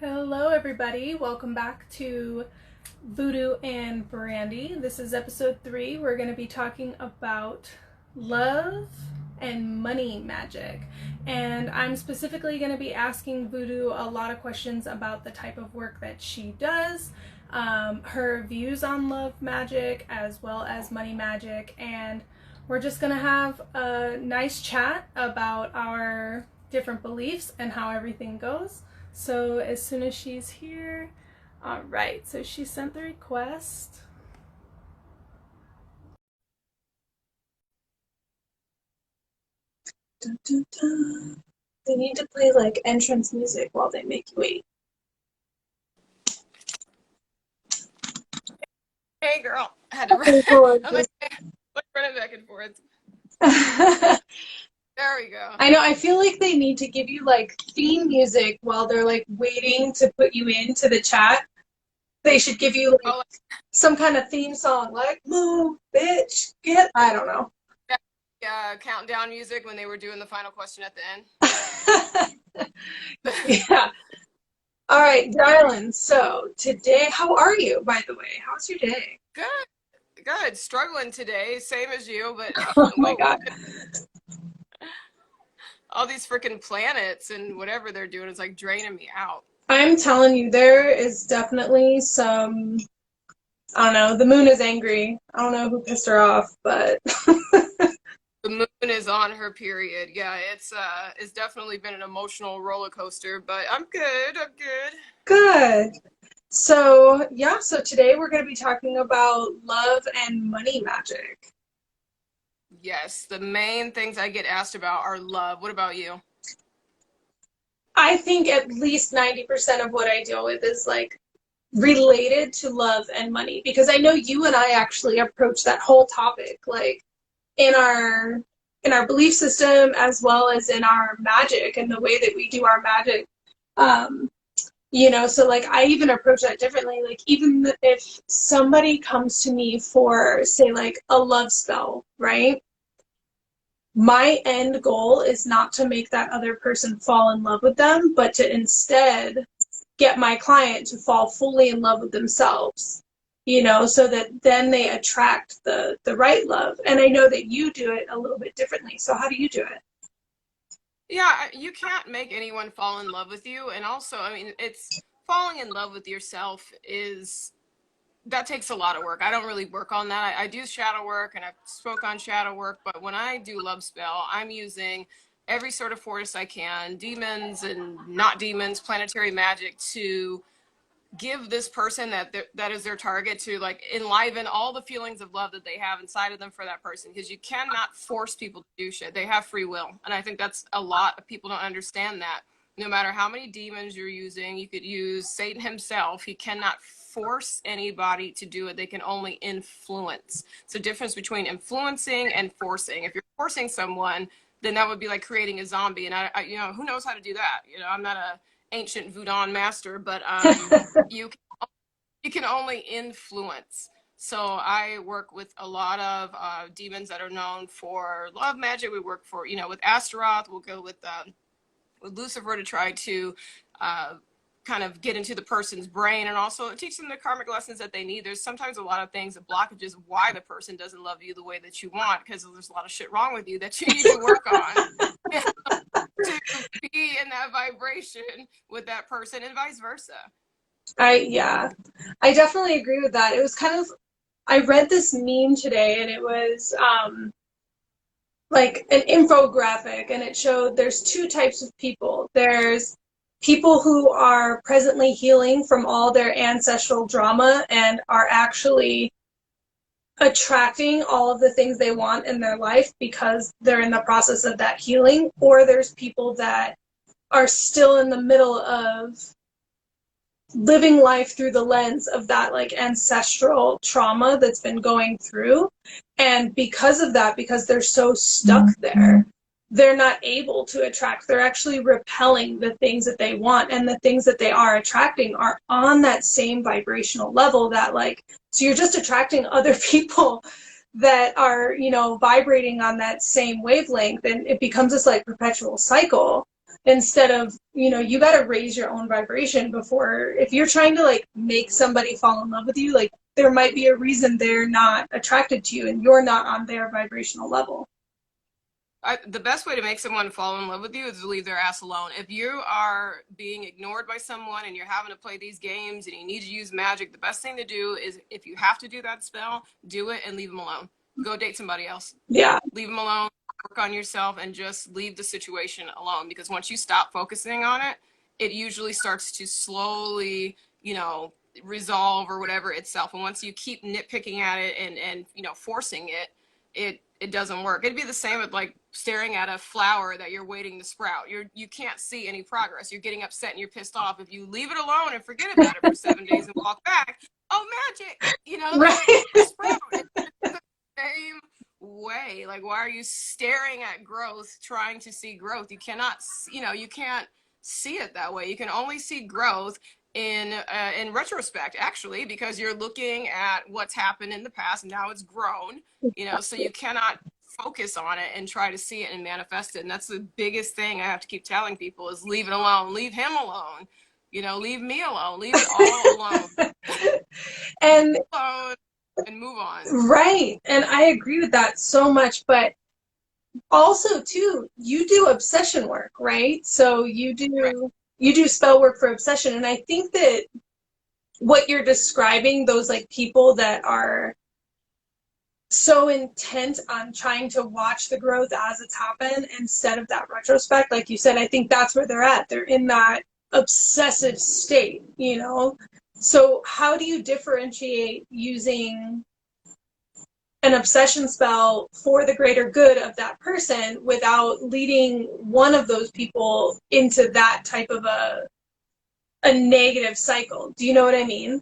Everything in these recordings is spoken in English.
Hello, everybody. Welcome back to Voodoo and Brandi. This is episode 3. We're going to be talking about love and money magic. And I'm specifically going to be asking Voodoo a lot of questions about the type of work that she does, her views on love magic, as well as money magic. And we're just going to have a nice chat about our different beliefs and how everything goes. So as soon as she's here, all right, so she sent the request. Dun, dun, dun. They need to play like entrance music while they make you wait. Hey girl, I had to run. Okay, cool. I'm like running back and forth. There we go. I know, I feel like they need to give you like theme music while they're like waiting to put you into the chat. They should give you like some kind of theme song, like move, bitch, get, I don't know. Yeah, countdown music when they were doing the final question at the end. Yeah. All right, darling. So today, how are you, by the way? How's your day? Good. Struggling today, same as you, but Oh my God. All these freaking planets and whatever they're doing is like draining me out. I'm telling you, there is definitely some, I don't know, the moon is angry. I don't know who pissed her off, but The moon is on her period. Yeah, it's definitely been an emotional roller coaster, but I'm good. good. So, yeah, so today we're going to be talking about love and money magic. Yes, the main things I get asked about are love. What about you? I think at least 90% of what I deal with is like related to love and money because I know you and I actually approach that whole topic like in our belief system as well as in our magic and the way that we do our magic. So like I even approach that differently. Like even if somebody comes to me for say like a love spell, right? My end goal is not to make that other person fall in love with them, but to instead get my client to fall fully in love with themselves, so that then they attract the right love. And I know that you do it a little bit differently. So how do you do it? Yeah, you can't make anyone fall in love with you. And also, I mean, it's falling in love with yourself that takes a lot of work. I don't really work on that. I do shadow work and I've spoke on shadow work, but when I do love spell, I'm using every sort of force I can, demons and not demons, planetary magic to give this person that is their target to like enliven all the feelings of love that they have inside of them for that person, because you cannot force people to do shit. They have free will, and I think that's a lot of people don't understand that. No matter how many demons you're using, you could use Satan himself, he cannot force anybody to do it. They can only influence. It's a difference between influencing and forcing. If you're forcing someone, then that would be like creating a zombie, and I who knows how to do that. I'm not a ancient Voodoo master, but you can only influence. So I work with a lot of demons that are known for love magic. We work for with Astaroth. We'll go with Lucifer to try to kind of get into the person's brain, and also teach them the karmic lessons that they need. There's sometimes a lot of things, the blockages, why the person doesn't love you the way that you want, because there's a lot of shit wrong with you that you need to work on. To be in that vibration with that person and vice versa. I definitely agree with that. It was kind of, I read this meme today and it was like an infographic, and it showed there's two types of people. There's people who are presently healing from all their ancestral drama and are actually attracting all of the things they want in their life because they're in the process of that healing, or there's people that are still in the middle of living life through the lens of that like ancestral trauma that's been going through. And because of that, because they're so stuck there, they're not able to attract. They're actually repelling the things that they want, and the things that they are attracting are on that same vibrational level that like, so you're just attracting other people that are, vibrating on that same wavelength, and it becomes this like perpetual cycle. instead of, you got to raise your own vibration before, if you're trying to like make somebody fall in love with you, like there might be a reason they're not attracted to you and you're not on their vibrational level. The best way to make someone fall in love with you is to leave their ass alone. If you are being ignored by someone and you're having to play these games and you need to use magic, the best thing to do is, if you have to do that spell, do it and leave them alone. Go date somebody else. Yeah. Leave them alone, work on yourself, and just leave the situation alone. Because once you stop focusing on it, it usually starts to slowly, resolve or whatever itself. And once you keep nitpicking at it and forcing it, it doesn't work. It'd be the same with like staring at a flower that you're waiting to sprout. You can't see any progress. You're getting upset and you're pissed off. If you leave it alone and forget about it for 7 days and walk back, oh, magic, Right. sprout. It's the same way. Like, why are you staring at growth, trying to see growth? You cannot, you can't see it that way. You can only see growth in retrospect, actually, because you're looking at what's happened in the past and now it's grown, so you cannot focus on it and try to see it and manifest it. And that's the biggest thing I have to keep telling people is leave it alone, leave him alone, leave me alone, leave it all alone. And move on. Right. And I agree with that so much, but also too, you do obsession work, right? So you do Right. You do spell work for obsession. And I think that what you're describing, those like people that are so intent on trying to watch the growth as it's happened instead of that retrospect, like you said, I think that's where they're at. They're in that obsessive state, So how do you differentiate using an obsession spell for the greater good of that person without leading one of those people into that type of a negative cycle? Do you know what I mean?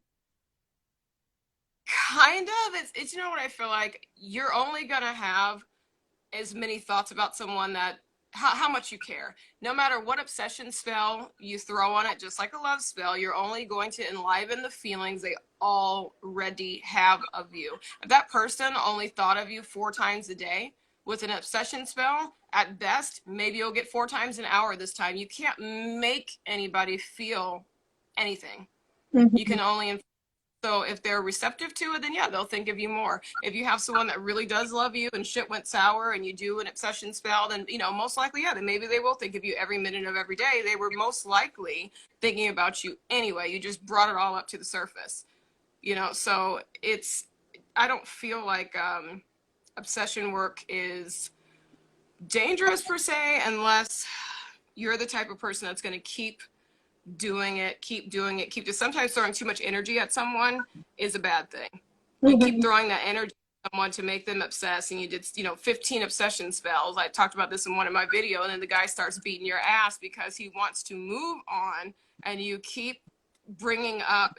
Kind of. It's what I feel like, you're only gonna have as many thoughts about someone that how much you care. No matter what obsession spell you throw on it, just like a love spell, you're only going to enliven the feelings they already have of you. If that person only thought of you 4 times a day, with an obsession spell, at best, maybe you'll get 4 times an hour this time. You can't make anybody feel anything. Mm-hmm. You can only so if they're receptive to it, then yeah, they'll think of you more. If you have someone that really does love you and shit went sour and you do an obsession spell, then, most likely, yeah, then maybe they will think of you every minute of every day. They were most likely thinking about you anyway. You just brought it all up to the surface, So I don't feel like obsession work is dangerous per se, unless you're the type of person that's going to keep doing it, sometimes throwing too much energy at someone is a bad thing. You keep throwing that energy at someone to make them obsessed, and you did 15 obsession spells. I talked about this in one of my videos, and then the guy starts beating your ass because he wants to move on, and you keep bringing up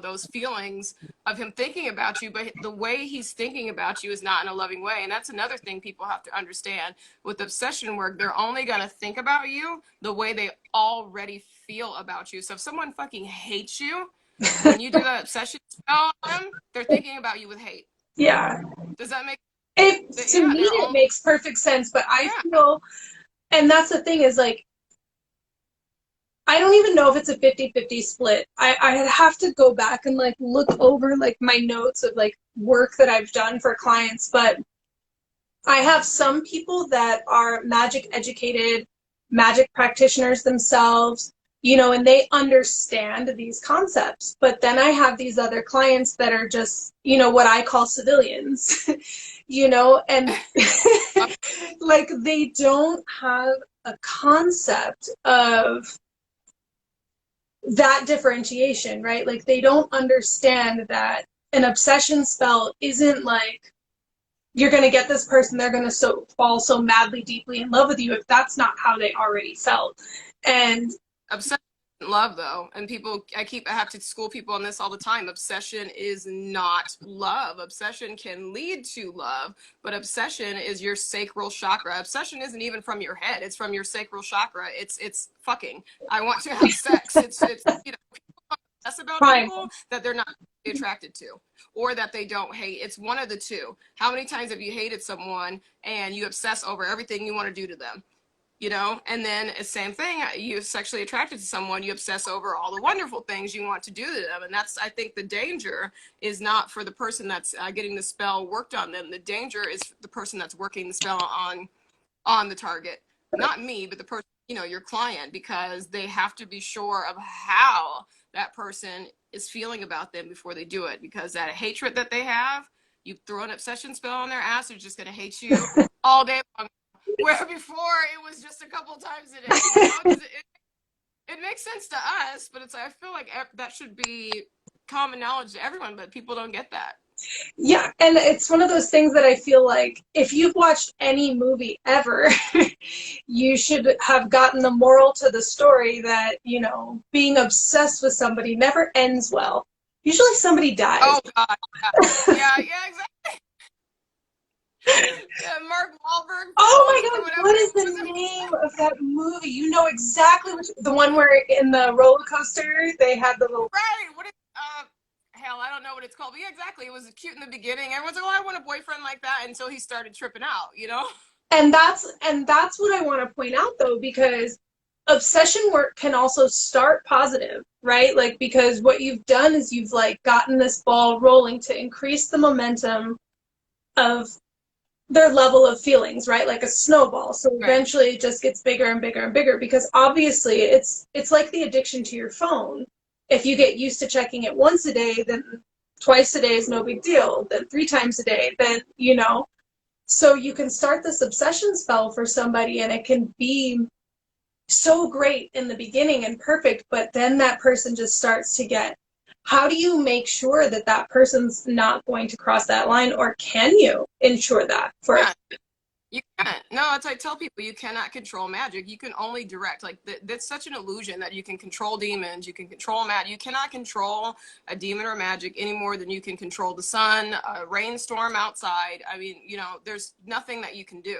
those feelings of him thinking about you, but the way he's thinking about you is not in a loving way. And that's another thing people have to understand with obsession work. They're only going to think about you the way they already feel about you. So if someone fucking hates you, when you do that obsession spell on them, they're thinking about you with hate. Yeah. Does that make sense? To me, it makes perfect sense, but I feel, and that's the thing is like, I don't even know if it's a 50-50 split. I'd have to go back and like look over like my notes of like work that I've done for clients, but I have some people that are magic educated, magic practitioners themselves, and they understand these concepts. But then I have these other clients that are just, what I call civilians, and like they don't have a concept of that differentiation, right? Like they don't understand that an obsession spell isn't like you're going to get this person, they're going to fall so madly deeply in love with you if that's not how they already felt. And obsession isn't love, though. And I have to school people on this all the time. Obsession is not love. Obsession can lead to love, but obsession is your sacral chakra. Obsession isn't even from your head. It's from your sacral chakra. It's fucking, I want to have sex. It's people obsess about people that they're not attracted to, or that they don't hate. It's one of the two. How many times have you hated someone and you obsess over everything you want to do to them? you know. And then same thing, you're sexually attracted to someone, you obsess over all the wonderful things you want to do to them. And that's, I think the danger is not for the person that's getting the spell worked on them. The danger is the person that's working the spell on the target, not me, but the person, you know, your client, because they have to be sure of how that person is feeling about them before they do it, because that hatred that they have, you throw an obsession spell on their ass, they're just going to hate you all day long, where before it was just a couple times a day, you know, because it makes sense to us, but it's, I feel like that should be common knowledge to everyone, but people don't get that. Yeah, and it's one of those things that I feel like if you've watched any movie ever, you should have gotten the moral to the story that, you know, being obsessed with somebody never ends well. Usually somebody dies. Oh God, yeah, exactly. Yeah, Mark Wahlberg. Oh my God, what is the name of that movie? You know exactly which, the one where in the roller coaster they had the little. Right. What is hell, I don't know what it's called. But yeah, exactly. It was cute in the beginning. Everyone's like, oh, I want a boyfriend like that, until he started tripping out, you know? And that's what I want to point out though, because obsession work can also start positive, right? Like, because what you've done is you've like gotten this ball rolling to increase the momentum of their level of feelings, right? Like a snowball. So Right. eventually it just gets bigger and bigger and bigger, because obviously it's like the addiction to your phone. If you get used to checking it once a day, then twice a day is no big deal. Then 3 times a day, then, you know. So you can start this obsession spell for somebody and it can be so great in the beginning and perfect, but then that person just starts to get, how do you make sure that that person's not going to cross that line, or can you ensure that for Yeah. You can't. No, it's, I tell people, you cannot control magic. You can only direct. Like that's such an illusion that you can control demons. You can control magic. You cannot control a demon or magic any more than you can control the sun, a rainstorm outside. I mean, you know, there's nothing that you can do.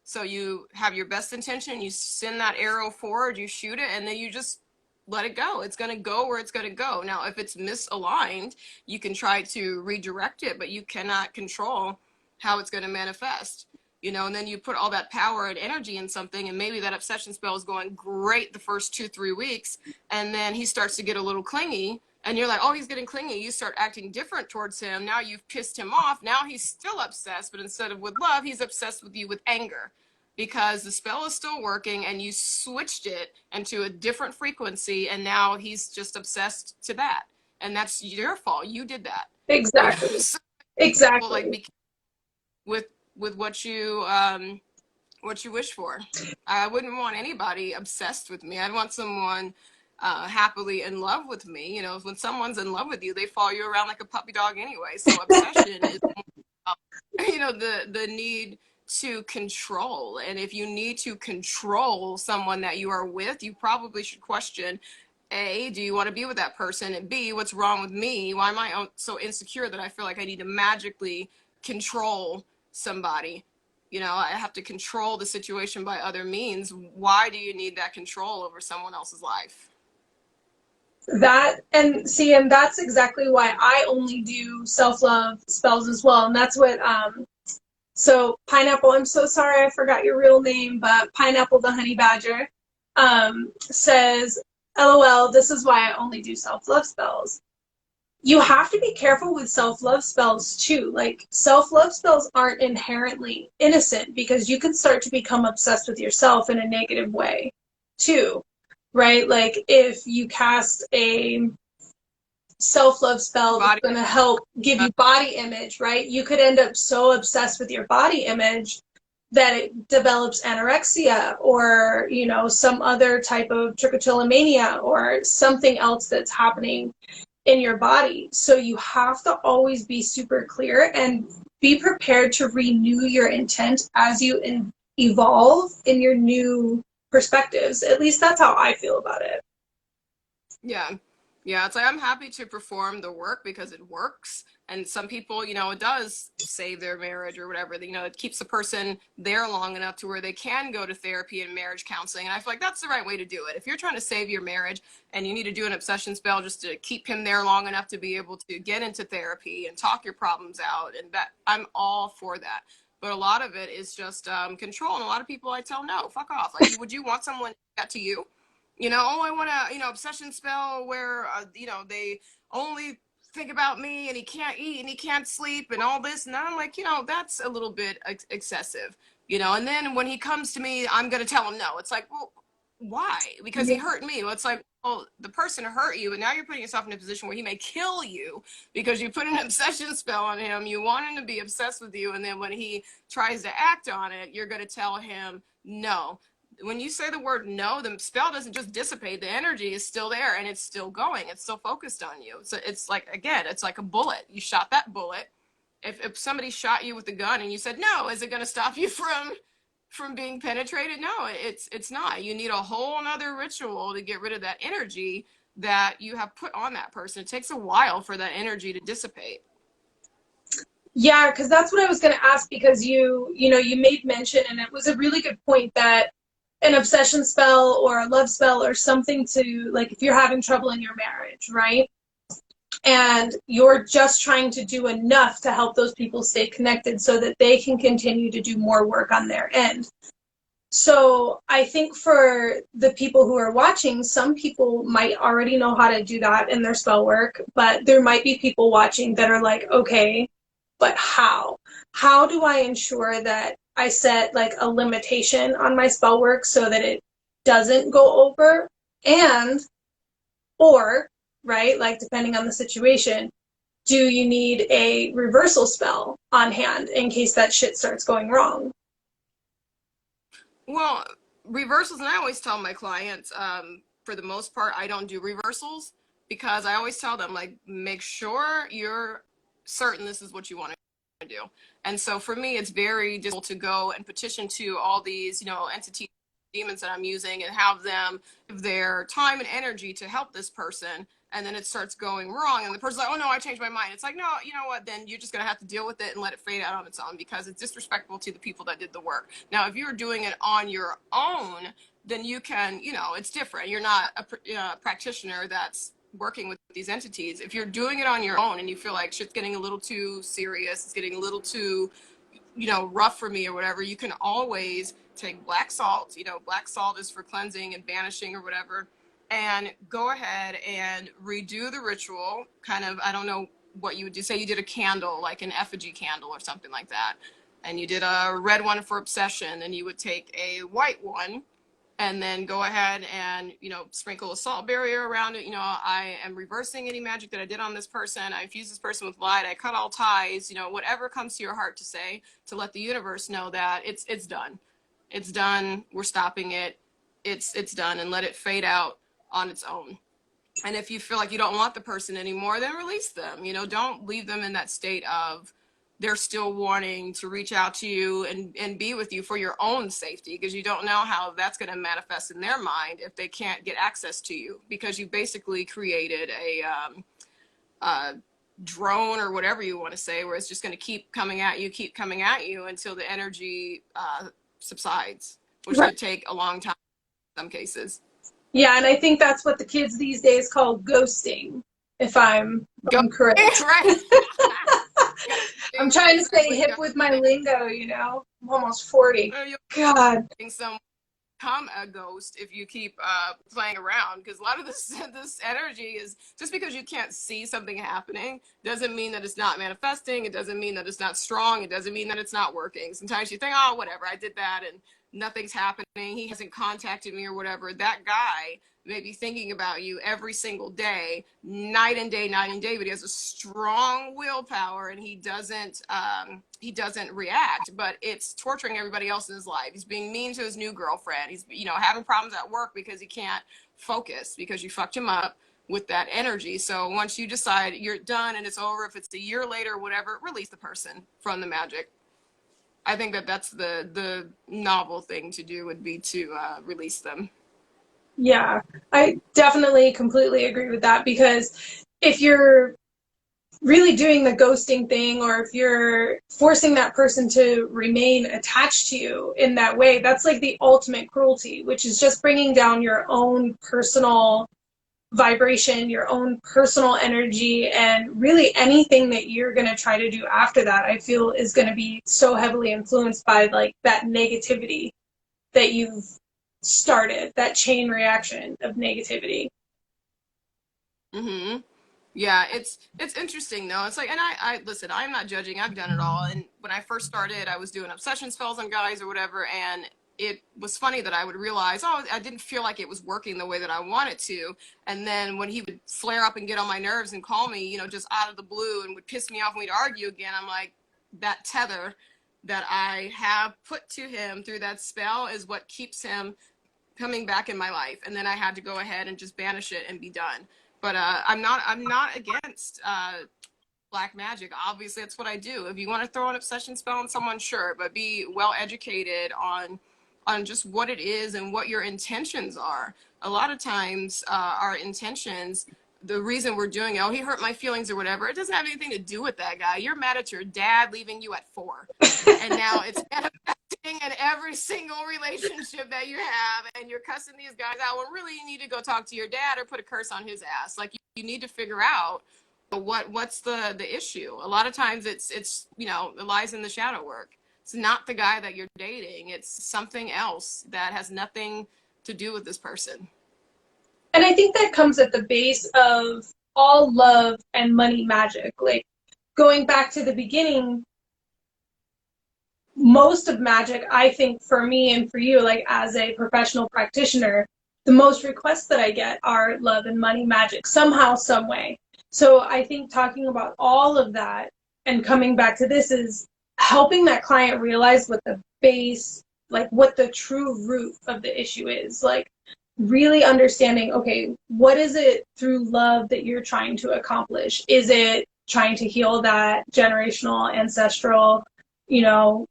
So you have your best intention. You send that arrow forward. You shoot it, and then you just let it go. It's going to go where it's going to go. Now, if it's misaligned, you can try to redirect it, but you cannot control how it's going to manifest. You know, and then you put all that power and energy in something, and maybe that obsession spell is going great the first 2-3 weeks, and then he starts to get a little clingy, and you're like, oh, he's getting clingy. You start acting different towards him. Now you've pissed him off. Now he's still obsessed, but instead of with love, he's obsessed with you with anger, because the spell is still working and you switched it into a different frequency, and now he's just obsessed to that, and that's your fault. You did that. exactly. So, Exactly. like, with what you wish for. I wouldn't want anybody obsessed with me. I'd want someone happily in love with me. You know, when someone's in love with you, they follow you around like a puppy dog anyway. So obsession is, you know, the need to control. And if you need to control someone that you are with, you probably should question, A, do you want to be with that person? And B, what's wrong with me? Why am I so insecure that I feel like I need to magically control somebody? You know, I have to control the situation by other means. Why do you need that control over someone else's life? That, and see, and that's exactly why I only do self-love spells as well. And that's what so Pineapple, I'm so sorry I forgot your real name, but Pineapple the Honey Badger says, LOL, this is why I only do self-love spells. You have to be careful with self-love spells too. Like, self-love spells aren't inherently innocent, because you can start to become obsessed with yourself in a negative way too, right? Like, if you cast a self-love spell that's going to help give you body image, right? You could end up so obsessed with your body image that it develops anorexia, or, you know, some other type of trichotillomania, or something else that's happening in your body. So you have to always be super clear and be prepared to renew your intent as you evolve in your new perspectives. At least that's how I feel about it. Yeah. Yeah, it's like I'm happy to perform the work because it works. And some people, you know, it does save their marriage or whatever. You know, it keeps the person there long enough to where they can go to therapy and marriage counseling. And I feel like that's the right way to do it. If you're trying to save your marriage and you need to do an obsession spell just to keep him there long enough to be able to get into therapy and talk your problems out, and that, I'm all for that. but a lot of it is just control. And a lot of people I tell, no, fuck off. Like, would you want someone that to you? You know, oh, I want to, you know, obsession spell where, you know, they only think about me and he can't eat and he can't sleep and all this. And I'm like, you know, that's a little bit excessive, you know. And then when he comes to me, I'm going to tell him no. It's like, well, why? Because he hurt me. Well, it's like, well, the person hurt you, and now you're putting yourself in a position where he may kill you because you put an obsession spell on him. You want him to be obsessed with you, and then when he tries to act on it, you're going to tell him no. When you say the word no, the spell doesn't just dissipate. The energy is still there, and it's still going. It's still focused on you. So it's like, again, it's like a bullet. You shot that bullet. If somebody shot you with a gun and you said no, is it going to stop you from being penetrated? No, it's not. You need a whole nother ritual to get rid of that energy that you have put on that person. It takes a while for that energy to dissipate. Yeah, because that's what I was going to ask, because you made mention, and it was a really good point, that an obsession spell or a love spell or something to, like, if you're having trouble in your marriage, right? And you're just trying to do enough to help those people stay connected so that they can continue to do more work on their end. So I think for the people who are watching, some people might already know how to do that in their spell work, but there might be people watching that are like, okay, but how? How do I ensure that I set like a limitation on my spell work so that it doesn't go over? Or, right, like depending on the situation, do you need a reversal spell on hand in case that shit starts going wrong? Well, reversals, and I always tell my clients, for the most part, I don't do reversals, because I always tell them, like, make sure you're certain this is what you want to do. And so for me, it's very difficult to go and petition to all these, you know, entities, demons that I'm using, and have them give their time and energy to help this person, and then it starts going wrong, and the person's like, oh no, I changed my mind. It's like, no, you know what, then you're just going to have to deal with it and let it fade out on its own, because it's disrespectful to the people that did the work. Now, if you're doing it on your own, then you can, you know, it's different. You're not a practitioner that's working with these entities. If you're doing it on your own and you feel like shit's getting a little too serious, it's getting a little too, you know, rough for me or whatever, you can always take black salt. You know, black salt is for cleansing and banishing or whatever, and go ahead and redo the ritual. Kind of, I don't know what you would do. Say you did a candle, like an effigy candle or something like that, and you did a red one for obsession, and you would take a white one and then go ahead and, you know, sprinkle a salt barrier around it. You know, I am reversing any magic that I did on this person. I infuse this person with light. I cut all ties, you know, whatever comes to your heart to say, to let the universe know that it's done. It's done. We're stopping it. It's done, and let it fade out on its own. And if you feel like you don't want the person anymore, then release them. You know, don't leave them in that state of they're still wanting to reach out to you and be with you for your own safety, because you don't know how that's going to manifest in their mind if they can't get access to you, because you basically created a drone or whatever you want to say, where it's just going to keep coming at you until the energy subsides, which Right. could take a long time in some cases. Yeah, and I think that's what the kids these days call ghosting, if I'm correct. Right. I'm trying to stay hip with my lingo, you know. I'm almost 40. God. Some become a ghost if you keep playing around, because a lot of this energy is just because you can't see something happening doesn't mean that it's not manifesting. It doesn't mean that it's not strong. It doesn't mean that it's not working. Sometimes you think, oh, whatever, I did that and nothing's happening. He hasn't contacted me or whatever. That guy may be thinking about you every single day, night and day, but he has a strong willpower, and he doesn't react, but it's torturing everybody else in his life. He's being mean to his new girlfriend. He's, you know, having problems at work because he can't focus because you fucked him up with that energy. So once you decide you're done and it's over, if it's a year later, whatever, release the person from the magic. I think that's the novel thing to do, would be to release them. Yeah, I definitely completely agree with that, because if you're really doing the ghosting thing, or if you're forcing that person to remain attached to you in that way, that's like the ultimate cruelty, which is just bringing down your own personal vibration, your own personal energy, and really anything that you're going to try to do after that, I feel is going to be so heavily influenced by like that negativity that you've started, that chain reaction of negativity. Mm-hmm. Yeah, it's interesting though. It's like, and I listen, I'm not judging. I've done it all. And when I first started, I was doing obsession spells on guys or whatever, and it was funny that I would realize, oh, I didn't feel like it was working the way that I wanted to. And then when he would flare up and get on my nerves and call me, you know, just out of the blue and would piss me off and we'd argue again, I'm like, that tether that I have put to him through that spell is what keeps him coming back in my life. And then I had to go ahead and just banish it and be done. But I'm not against black magic. Obviously, that's what I do. If you want to throw an obsession spell on someone, sure, but be well educated on just what it is and what your intentions are. A lot of times, our intentions, the reason we're doing it, oh, he hurt my feelings or whatever, it doesn't have anything to do with that guy. You're mad at your dad leaving you at 4. And now it's manifesting in every single relationship that you have, and you're cussing these guys out. Well, really, you need to go talk to your dad or put a curse on his ass. Like, you need to figure out what's the issue. A lot of times it's you know, it lies in the shadow work. It's not the guy that you're dating. It's something else that has nothing to do with this person. And I think that comes at the base of all love and money magic. Like, going back to the beginning, most of magic, I think, for me and for you, like as a professional practitioner, the most requests that I get are love and money magic, somehow, some way. So I think talking about all of that and coming back to this is helping that client realize what the base, like what the true root of the issue is. Like, really understanding, okay, what is it through love that you're trying to accomplish? Is it trying to heal that generational, ancestral, you know,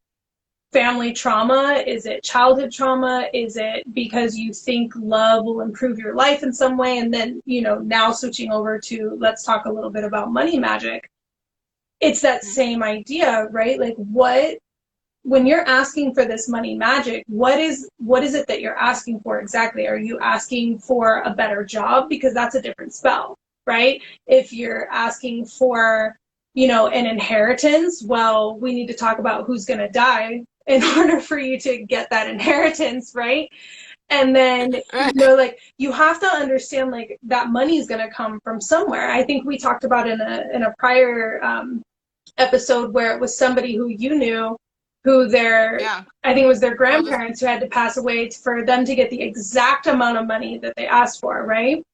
family trauma? Is it childhood trauma? Is it because you think love will improve your life in some way? And then, you know, now switching over to, let's talk a little bit about money magic. It's that same idea, right? Like, what, when you're asking for this money magic, what is it that you're asking for exactly? Are you asking for a better job? Because that's a different spell, right? If you're asking for, you know, an inheritance, well, we need to talk about who's going to die in order for you to get that inheritance, right? And then, you know, like, you have to understand, like, that money is going to come from somewhere. I think we talked about in a prior episode where it was somebody who you knew, who I think it was their grandparents who had to pass away for them to get the exact amount of money that they asked for, right?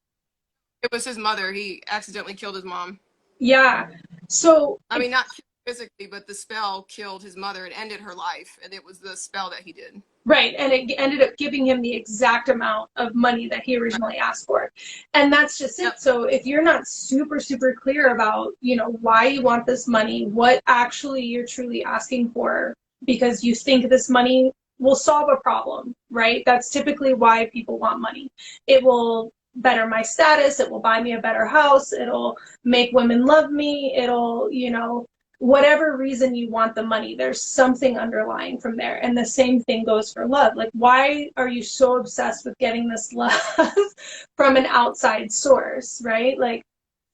It was his mother. He accidentally killed his mom. Yeah. So, I mean, not physically, but the spell killed his mother. It ended her life, and it was the spell that he did. Right, and it ended up giving him the exact amount of money that he originally asked for. And that's just it. Yep. So if you're not super, super clear about, you know, why you want this money, what actually you're truly asking for, because you think this money will solve a problem, right? That's typically why people want money. It will better my status, it will buy me a better house, it'll make women love me, it'll, you know, whatever reason you want the money, there's something underlying from there. And the same thing goes for love. Like, why are you so obsessed with getting this love from an outside source, right? Like,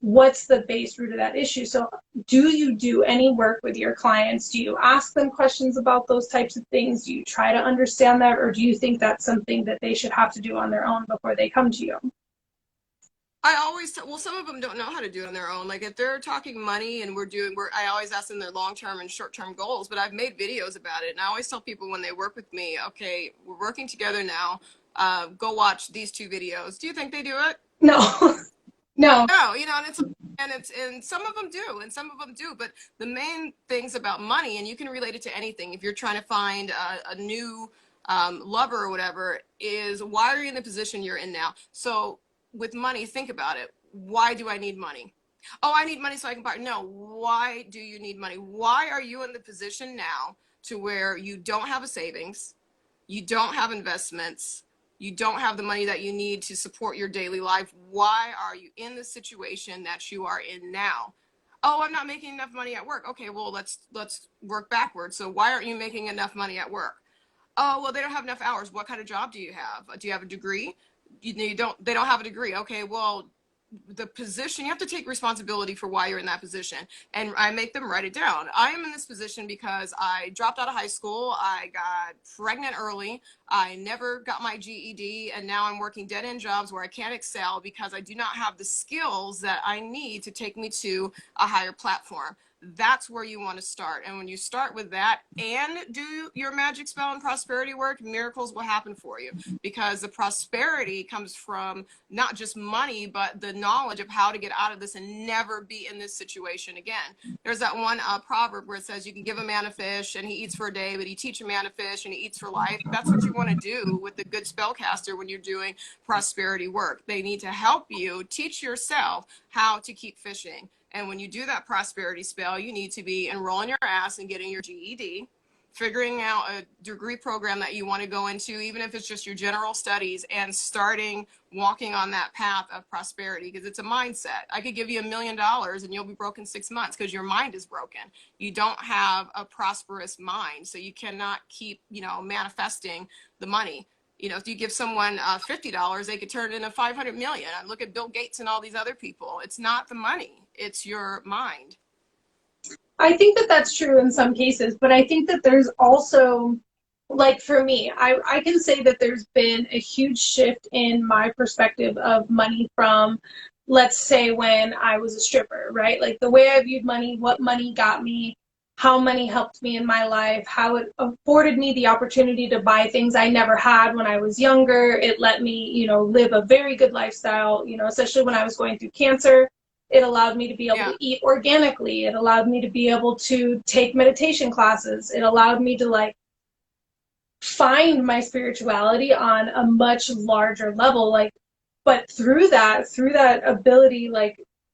what's the base root of that issue? So do you do any work with your clients? Do you ask them questions about those types of things? Do you try to understand that? Or do you think that's something that they should have to do on their own before they come to you? Well, some of them don't know how to do it on their own. Like, if they're talking money and I always ask them their long-term and short-term goals, but I've made videos about it. And I always tell people when they work with me, okay, we're working together now. Go watch these 2 videos. Do you think they do it? No, no. No, you know, and some of them do, and some of them do. But the main things about money, and you can relate it to anything. If you're trying to find a new lover or whatever, is why are you in the position you're in now? So with money, think about it. Why do I need money? Oh, I need money so I can buy. No, why do you need money? Why are you in the position now to where you don't have a savings, you don't have investments, you don't have the money that you need to support your daily life? Why are you in the situation that you are in now? Oh, I'm not making enough money at work. Okay, well, let's work backwards. So why aren't you making enough money at work? Oh, well, they don't have enough hours. What kind of job do you have? Do you have a degree? They don't have a degree. Okay, well, the position, you have to take responsibility for why you're in that position. And I make them write it down. I am in this position because I dropped out of high school. I got pregnant early. I never got my GED. And now I'm working dead end jobs where I can't excel because I do not have the skills that I need to take me to a higher platform. That's where you want to start. And when you start with that and do your magic spell and prosperity work, miracles will happen for you, because the prosperity comes from not just money, but the knowledge of how to get out of this and never be in this situation again. There's that one proverb where it says you can give a man a fish and he eats for a day, but you teach a man a fish and he eats for life. That's what you want to do with the good spellcaster when you're doing prosperity work. They need to help you teach yourself how to keep fishing. And when you do that prosperity spell, you need to be enrolling your ass and getting your GED, figuring out a degree program that you want to go into, even if it's just your general studies, and starting walking on that path of prosperity, because it's a mindset. I could give you $1 million and you'll be broke in 6 months because your mind is broken. You don't have a prosperous mind, so you cannot keep, manifesting the money. If you give someone $50, they could turn it into 500 million. I look at Bill Gates and all these other people. It's not the money, it's your mind. I think that that's true in some cases, but I think that there's also, like for me, I can say that there's been a huge shift in my perspective of money from, let's say, when I was a stripper, right? Like the way I viewed money, what money got me, how money helped me in my life, how it afforded me the opportunity to buy things I never had when I was younger. It let me, live a very good lifestyle, especially when I was going through cancer. It allowed me to be able to eat organically. It allowed me to be able to take meditation classes. It allowed me to find my spirituality on a much larger level. But through that ability,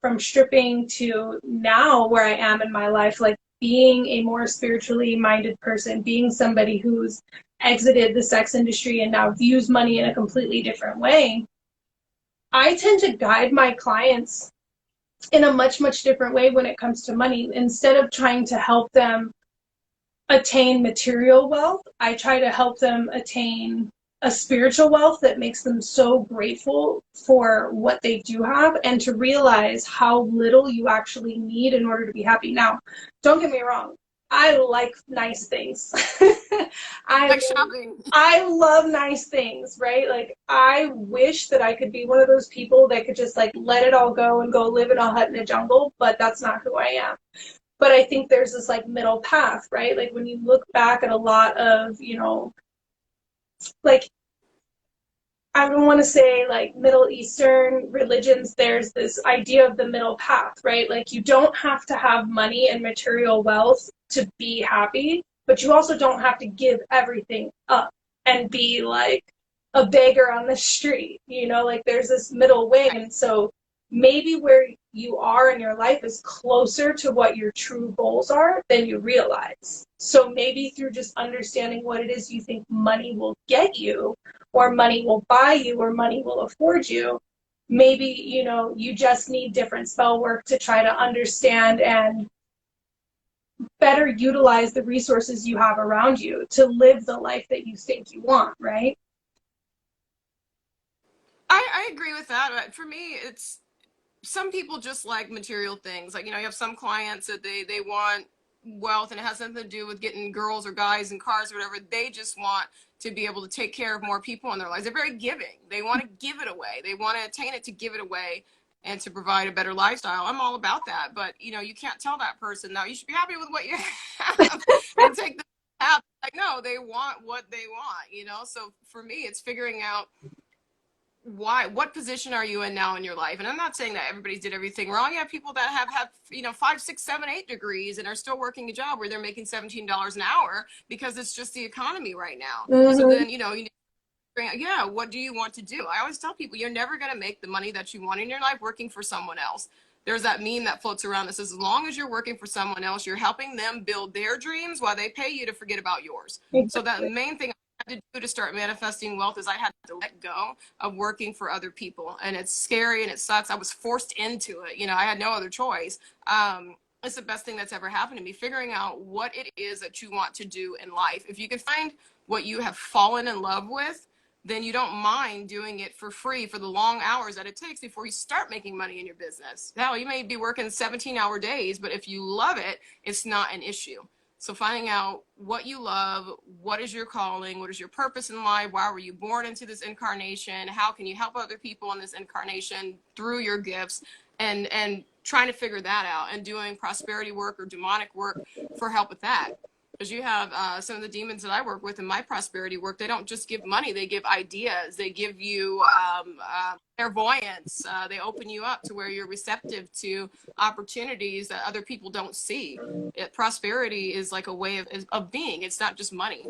from stripping to now where I am in my life, being a more spiritually minded person, being somebody who's exited the sex industry and now views money in a completely different way, I tend to guide my clients in a much, much different way when it comes to money. Instead of trying to help them attain material wealth, I try to help them attain a spiritual wealth that makes them so grateful for what they do have, and to realize how little you actually need in order to be happy. Now, don't get me wrong, I like nice things. I like shopping. I love nice things, right? I wish that I could be one of those people that could just let it all go and go live in a hut in a jungle, but that's not who I am. But I think there's this middle path, right? When you look back at a lot of, I don't want to say Middle Eastern religions, there's this idea of the middle path, right? You don't have to have money and material wealth to be happy, but you also don't have to give everything up and be a beggar on the street, there's this middle way. And so maybe where you are in your life is closer to what your true goals are than you realize. So maybe through just understanding what it is you think money will get you, or money will buy you, or money will afford you, maybe, you just need different spell work to try to understand and better utilize the resources you have around you to live the life that you think you want, right? I agree with that. For me, it's some people just like material things. You have some clients that they want wealth, and it has nothing to do with getting girls or guys in cars or whatever. They just want to be able to take care of more people in their lives. They're very giving. They want to give it away. They want to attain it to give it away and to provide a better lifestyle. I'm all about that. But, you can't tell that person, no, you should be happy with what you have and take the path. No, they want what they want, So for me, it's figuring out what position are you in now in your life. And I'm not saying that everybody did everything wrong. You have people that have 5, 6, 7, 8 degrees and are still working a job where they're making $17 an hour because it's just the economy right now. Mm-hmm. So then, what do you want to do? I always tell people, you're never going to make the money that you want in your life working for someone else. There's that meme that floats around that says, as long as you're working for someone else, you're helping them build their dreams while they pay you to forget about yours. Exactly. So that main thing to do to start manifesting wealth is I had to let go of working for other people, and it's scary and it sucks. I was forced into it. I had no other choice. It's the best thing that's ever happened to me, figuring out what it is that you want to do in life. If you can find what you have fallen in love with, then you don't mind doing it for free for the long hours that it takes before you start making money in your business. Now, you may be working 17-hour days, but if you love it, it's not an issue. So finding out what you love, what is your calling, what is your purpose in life, why were you born into this incarnation, how can you help other people in this incarnation through your gifts, and trying to figure that out, and doing prosperity work or demonic work for help with that. Because you have some of the demons that I work with in my prosperity work, they don't just give money, they give ideas, they give you clairvoyance, they open you up to where you're receptive to opportunities that other people don't see. Prosperity is like a way of being, it's not just money.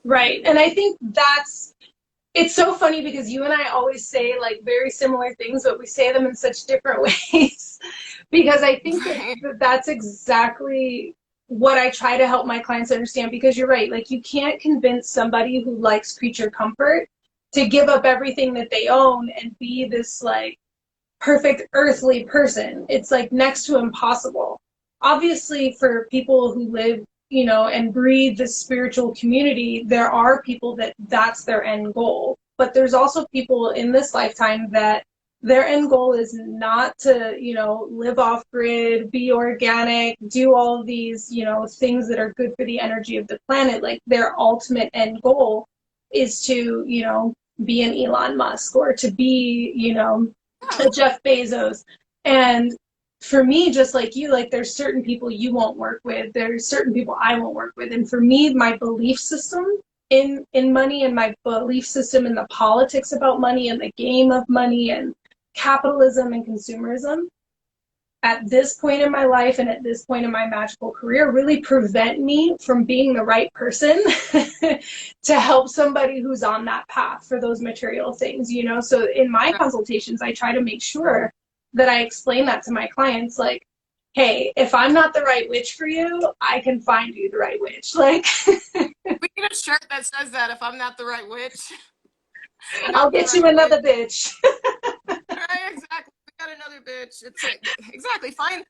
Right. And I think it's so funny because you and I always say like very similar things, but we say them in such different ways. Because I think that's exactly what I try to help my clients understand, because you're right. Like, you can't convince somebody who likes creature comfort to give up everything that they own and be this like perfect earthly person. It's like next to impossible. Obviously, for people who live, you know, and breathe this spiritual community, there are people that that's their end goal. But there's also people in this lifetime that their end goal is not to, you know, live off grid, be organic, do all of these, you know, things that are good for the energy of the planet. Like, their ultimate end goal is to, you know, be an Elon Musk, or to be, you know, a Jeff Bezos. And for me, just like you, like, there's certain people you won't work with, there's certain people I won't work with. And for me, my belief system in money, and my belief system in the politics about money and the game of money and capitalism and consumerism at this point in my life and at this point in my magical career really prevent me from being the right person to help somebody who's on that path for those material things, you know? So in my consultations, I try to make sure that I explain that to my clients, like, hey, if I'm not the right witch for you, I can find you the right witch. Like, we get a shirt that says that, if I'm not the right witch, I'll get you another bitch. Right, exactly. We got another bitch. It's exactly. Find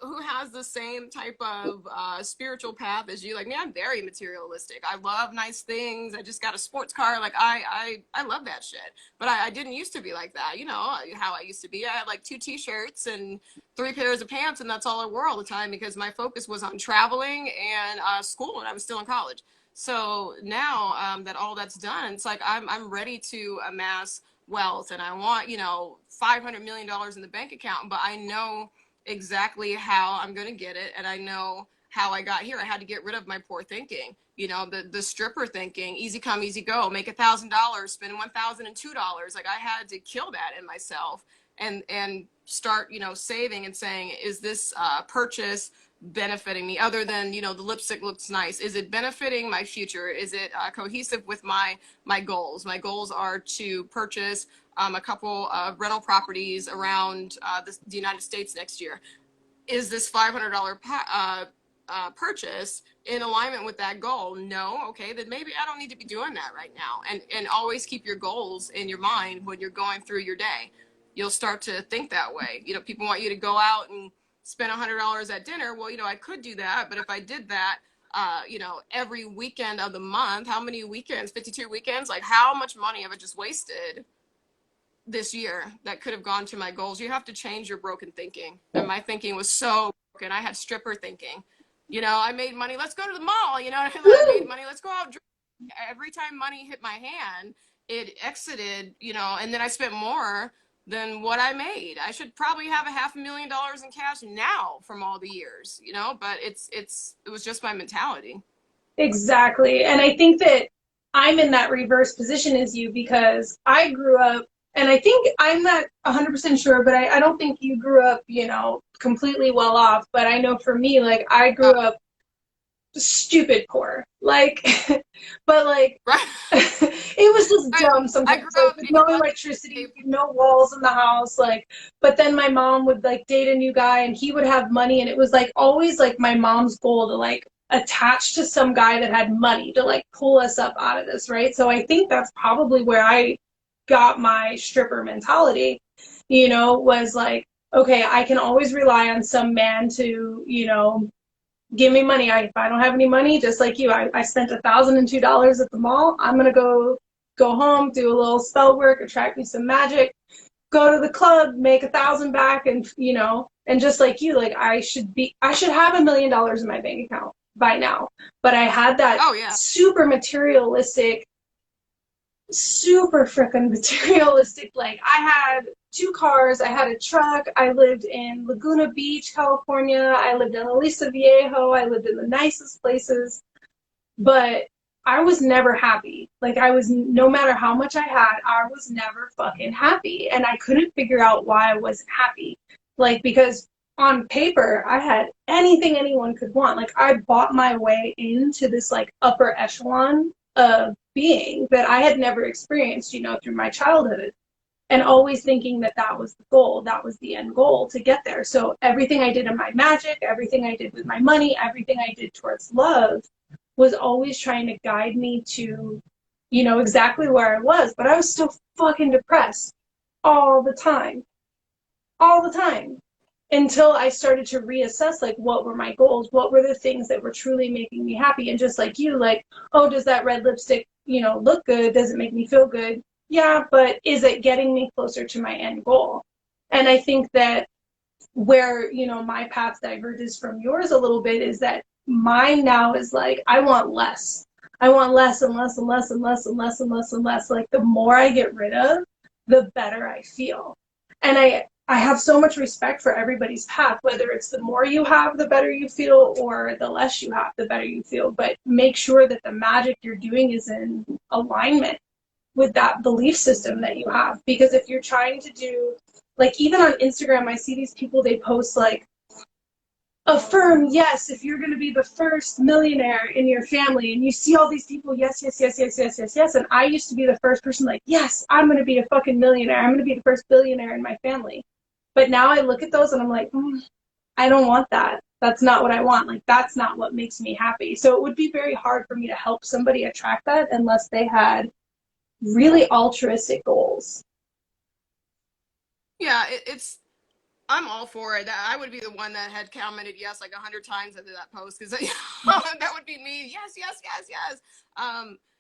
who has the same type of spiritual path as you. Like me, I'm very materialistic. I love nice things. I just got a sports car. Like I love that shit. But I didn't used to be like that. You know how I used to be. I had like 2 t-shirts and 3 pairs of pants, and that's all I wore all the time, because my focus was on traveling and school, and I was still in college. So now that all that's done, it's like I'm ready to amass wealth, and I want, you know, $500 million in the bank account, but I know exactly how I'm going to get it, and I know how I got here. I had to get rid of my poor thinking, you know, the stripper thinking, easy come, easy go, make $1,000, spend $1,002. Like, I had to kill that in myself and start, you know, saving and saying, is this purchase benefiting me, other than, you know, the lipstick looks nice? Is it benefiting my future? Is it cohesive with my goals? My goals are to purchase a couple of rental properties around the United States next year. Is this $500 purchase in alignment with that goal? No. Okay, then maybe I don't need to be doing that right now. And always keep your goals in your mind when you're going through your day. You'll start to think that way. You know, people want you to go out and spend $100 at dinner. Well, you know, I could do that, but if I did that, you know, every weekend of the month, how many weekends? 52 weekends? Like, how much money have I just wasted this year that could have gone to my goals? You have to change your broken thinking. And my thinking was so broken. I had stripper thinking. You know, I made money, let's go to the mall. You know, I made money, let's go out. Every time money hit my hand, it exited, you know, and then I spent more than what I made. I should probably have $500,000 in cash now from all the years, you know, but it was just my mentality. Exactly. And I think that I'm in that reverse position as you, because I grew up, and I think I'm not 100% sure, but I don't think you grew up, you know, completely well off. But I know for me, like, I grew up stupid poor, like, but like, right. It was just dumb sometimes. Like, with no electricity, no walls in the house, like, but then my mom would like date a new guy, and he would have money, and it was like always like my mom's goal to like attach to some guy that had money to like pull us up out of this, right? So I think that's probably where I got my stripper mentality, you know, was like, okay, I can always rely on some man to, you know, give me money. If I don't have any money, just like you, I spent $1,002 at the mall, I'm gonna go go home, do a little spell work, attract me some magic, go to the club, make 1,000 back, and you know, and just like you, like I should have $1 million in my bank account by now. But I had that Oh yeah. super materialistic, super freaking materialistic. Like I had 2 cars, I had a truck, I lived in Laguna Beach, California, I lived in Aliso Viejo, I lived in the nicest places, but I was never happy. Like I was, no matter how much I had, I was never fucking happy. And I couldn't figure out why I wasn't happy. Like, because on paper, I had anything anyone could want. Like I bought my way into this like upper echelon of being that I had never experienced, you know, through my childhood. And always thinking that that was the goal, that was the end goal to get there. So everything I did in my magic, everything I did with my money, everything I did towards love was always trying to guide me to, you know, exactly where I was. But I was still fucking depressed all the time, all the time, until I started to reassess, like, what were my goals? What were the things that were truly making me happy? And just like you, like, oh, does that red lipstick, you know, look good? Does it make me feel good? Yeah, but is it getting me closer to my end goal? And I think that where, you know, my path diverges from yours a little bit is that mine now is like, I want less. I want less and less and less and less and less and less and less. Like the more I get rid of, the better I feel. And I have so much respect for everybody's path, whether it's the more you have, the better you feel, or the less you have, the better you feel. But make sure that the magic you're doing is in alignment with that belief system that you have. Because if you're trying to do, like, even on Instagram, I see these people, they post like, affirm yes if you're going to be the first millionaire in your family, and you see all these people, yes, yes, yes, yes, yes, yes, yes. And I used to be the first person, like, yes, I'm going to be a fucking millionaire, I'm going to be the first billionaire in my family. But now I look at those and I'm like, I don't want that. That's not what I want. Like, that's not what makes me happy. So it would be very hard for me to help somebody attract that unless they had really altruistic goals. Yeah, it's I'm all for it. I would be the one that had commented yes like 100 times under that post because that would be me. Yes, yes, yes, yes.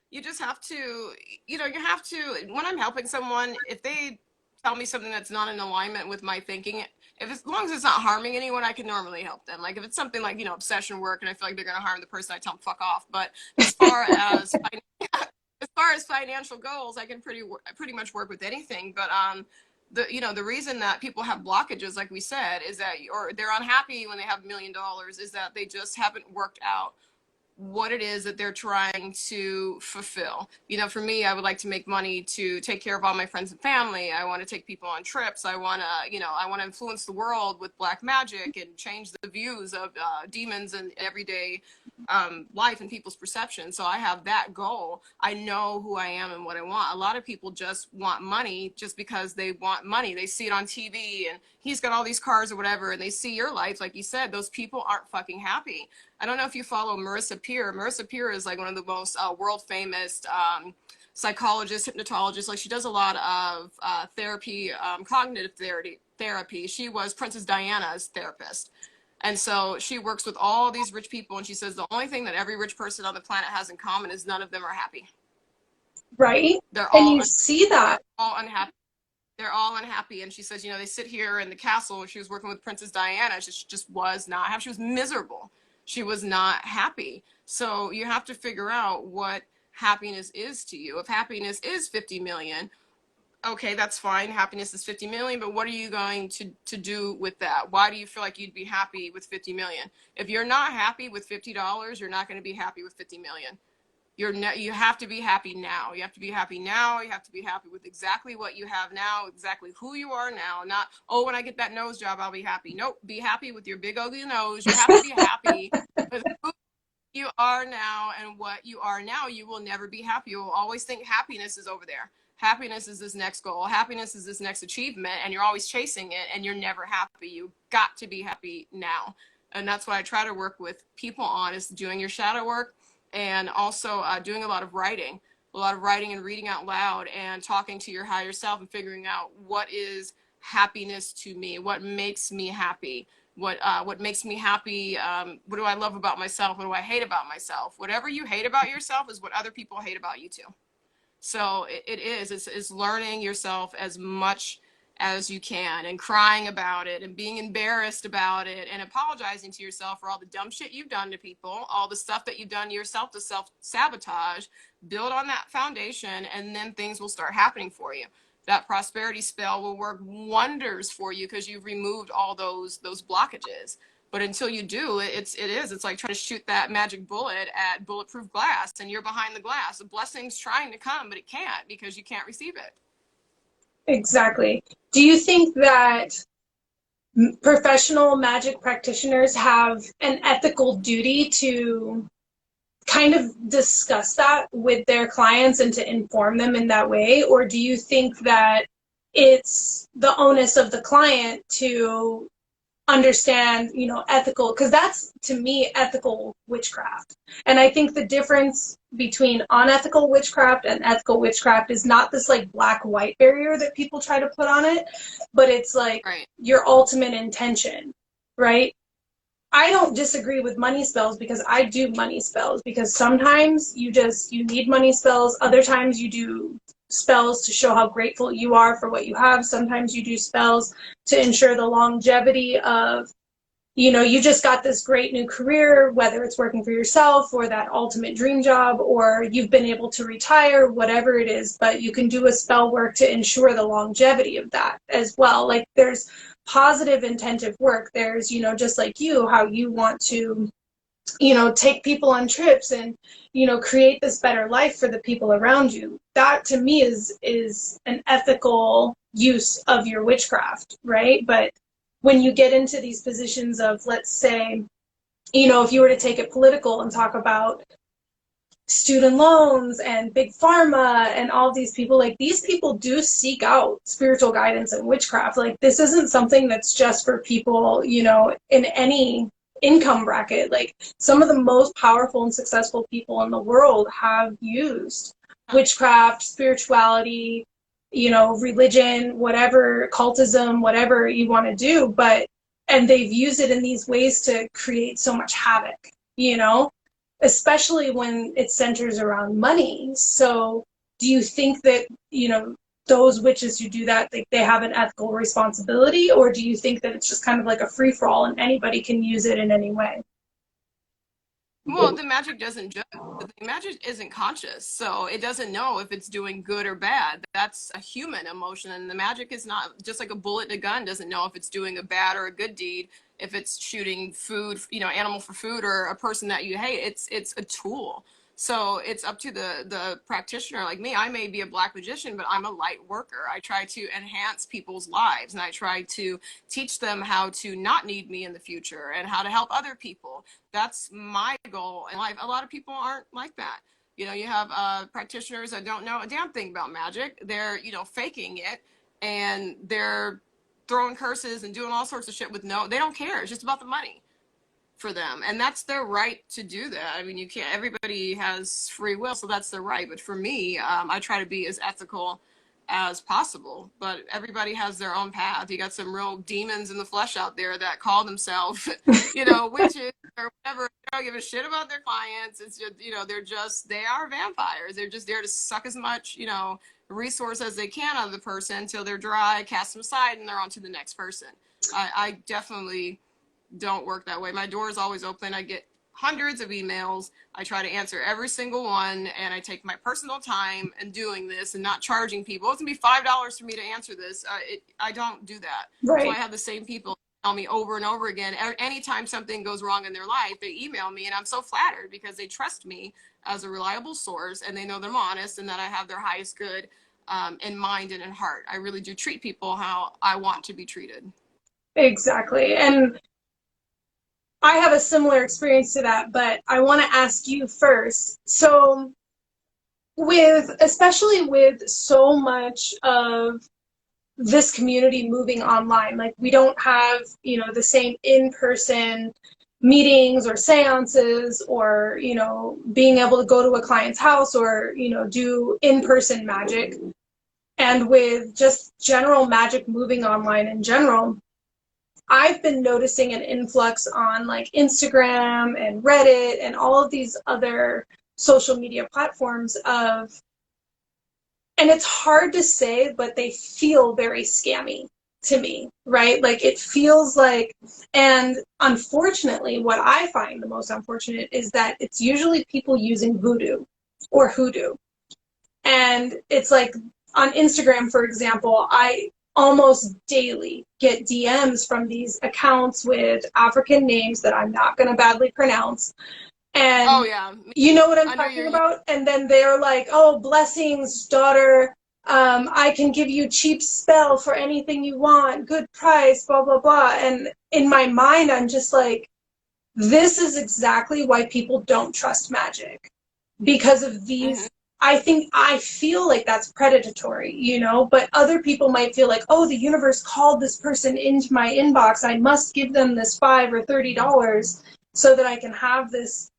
You just have to, you know, you have to. When I'm helping someone, if they tell me something that's not in alignment with my thinking, if as long as it's not harming anyone, I can normally help them. Like if it's something like, you know, obsession work, and I feel like they're going to harm the person, I tell them fuck off. But as far as as far as financial goals, I can pretty much work with anything. But the, you know, the reason that people have blockages, like we said, is that, or they're unhappy when they have $1 million, is that they just haven't worked out what it is that they're trying to fulfill. You know, for me, I would like to make money to take care of all my friends and family. I want to take people on trips. I want to, you know, I want to influence the world with black magic and change the views of demons and everyday life and people's perception. So I have that goal. I know who I am and what I want. A lot of people just want money just because they want money. They see it on TV and he's got all these cars or whatever, and they see your life, like you said, those people aren't fucking happy. I don't know if you follow Marissa Peer. Marissa Peer is like one of the most world famous psychologists, hypnotologists. Like she does a lot of therapy, cognitive therapy. She was Princess Diana's therapist. And so she works with all these rich people, and she says the only thing that every rich person on the planet has in common is none of them are happy. Right? They're And all you see that. they're all unhappy. They're all unhappy. And she says, you know, they sit here in the castle when she was working with Princess Diana. She just was not happy. She was miserable. She was not happy. So you have to figure out what happiness is to you. If happiness is 50 million, okay, that's fine. Happiness is 50 million, but what are you going to do with that? Why do you feel like you'd be happy with 50 million? If you're not happy with $50, you're not going to be happy with 50 million. You have to be happy now. You have to be happy now. You have to be happy with exactly what you have now, exactly who you are now. Not, oh, when I get that nose job, I'll be happy. Nope, be happy with your big ugly nose. You have to be happy with who you are now and what you are now. You will never be happy. You will always think happiness is over there. Happiness is this next goal. Happiness is this next achievement, and you're always chasing it, and you're never happy. You got to be happy now. And that's what I try to work with people on, is doing your shadow work, and also doing a lot of writing and reading out loud and talking to your higher self and figuring out what is happiness to me, what makes me happy, what makes me happy, what do I love about myself, what do I hate about myself. Whatever you hate about yourself is what other people hate about you too. So it's learning yourself as much as you can, and crying about it and being embarrassed about it and apologizing to yourself for all the dumb shit you've done to people, all the stuff that you've done to yourself to self-sabotage. Build on that foundation, and then things will start happening for you. That prosperity spell will work wonders for you because you've removed all those blockages. But until you do, it's like trying to shoot that magic bullet at bulletproof glass, and you're behind the glass. The blessing's trying to come, but it can't because you can't receive it. Exactly. Do you think that professional magic practitioners have an ethical duty to kind of discuss that with their clients and to inform them in that way? Or do you think that it's the onus of the client to understand, ethical, because that's, to me, ethical witchcraft. And I think the difference between unethical witchcraft and ethical witchcraft is not this like black white barrier that people try to put on it, but it's like your ultimate intention, right? I don't disagree with money spells because I do money spells, because sometimes you need money spells. Other times you do spells to show how grateful you are for what you have. Sometimes you do spells to ensure the longevity of, you just got this great new career, whether it's working for yourself or that ultimate dream job, or you've been able to retire, whatever it is, but you can do a spell work to ensure the longevity of that as well. Like there's positive intentive work. There's, just like you, how you want to, take people on trips and, create this better life for the people around you. That to me is an ethical use of your witchcraft, right? But when you get into these positions of, let's say, if you were to take it political and talk about student loans and big pharma and all these people, like these people do seek out spiritual guidance and witchcraft. Like this isn't something that's just for people, in any income bracket. Like some of the most powerful and successful people in the world have used witchcraft, spirituality, religion, whatever, cultism, whatever you want to do, and they've used it in these ways to create so much havoc, especially when it centers around money. So do you think that, those witches who do that, they have an ethical responsibility, or do you think that it's just kind of like a free-for-all and anybody can use it in any way? Well, the magic doesn't judge. The magic isn't conscious, so it doesn't know if it's doing good or bad. That's a human emotion, and the magic is not, just like a bullet in a gun doesn't know if it's doing a bad or a good deed. If it's shooting food, animal for food, or a person that you hate, it's a tool. So it's up to the practitioner. Like me, I may be a black magician, but I'm a light worker. I try to enhance people's lives, and I try to teach them how to not need me in the future and how to help other people. That's my goal in life. A lot of people aren't like that. You have practitioners that don't know a damn thing about magic. They're, faking it, and they're throwing curses and doing all sorts of shit they don't care. It's just about the money for them, and that's their right to do that. I mean, you can't, everybody has free will, so that's their right. But for me, I try to be as ethical as possible, but everybody has their own path. You got some real demons in the flesh out there that call themselves witches or whatever. They don't give a shit about their clients. It's just they are vampires. They're just there to suck as much resource as they can out of the person until they're dry, cast them aside, and they're on to the next person. I definitely don't work that way. My door is always open. I get hundreds of emails. I try to answer every single one, and I take my personal time in doing this and not charging people. It's gonna be $5 for me to answer this. I don't do that. Right. So I have the same people tell me over and over again. Anytime something goes wrong in their life, they email me, and I'm so flattered because they trust me as a reliable source, and they know that I'm honest and that I have their highest good in mind and in heart. I really do treat people how I want to be treated. Exactly. And I have a similar experience to that, but I want to ask you first. So especially with so much of this community moving online, like we don't have, the same in-person meetings or seances or, being able to go to a client's house or, do in-person magic. And with just general magic moving online in general, I've been noticing an influx on like Instagram and Reddit and all of these other social media platforms of and it's hard to say, but they feel very scammy to me, right? Like it feels like, and unfortunately, what I find the most unfortunate is that it's usually people using voodoo or hoodoo. And it's like on Instagram, for example, I almost daily get DMs from these accounts with African names that I'm not going to badly pronounce. And Oh yeah, you know what I'm under talking your about? And then they're like, oh, blessings, daughter. I can give you cheap spell for anything you want, good price, blah, blah, blah. And in my mind, I'm just like, this is exactly why people don't trust magic because of mhm. these. I feel like that's predatory, you know, but other people might feel like, oh, the universe called this person into my inbox. I must give them this $5 or $30 so that I can have this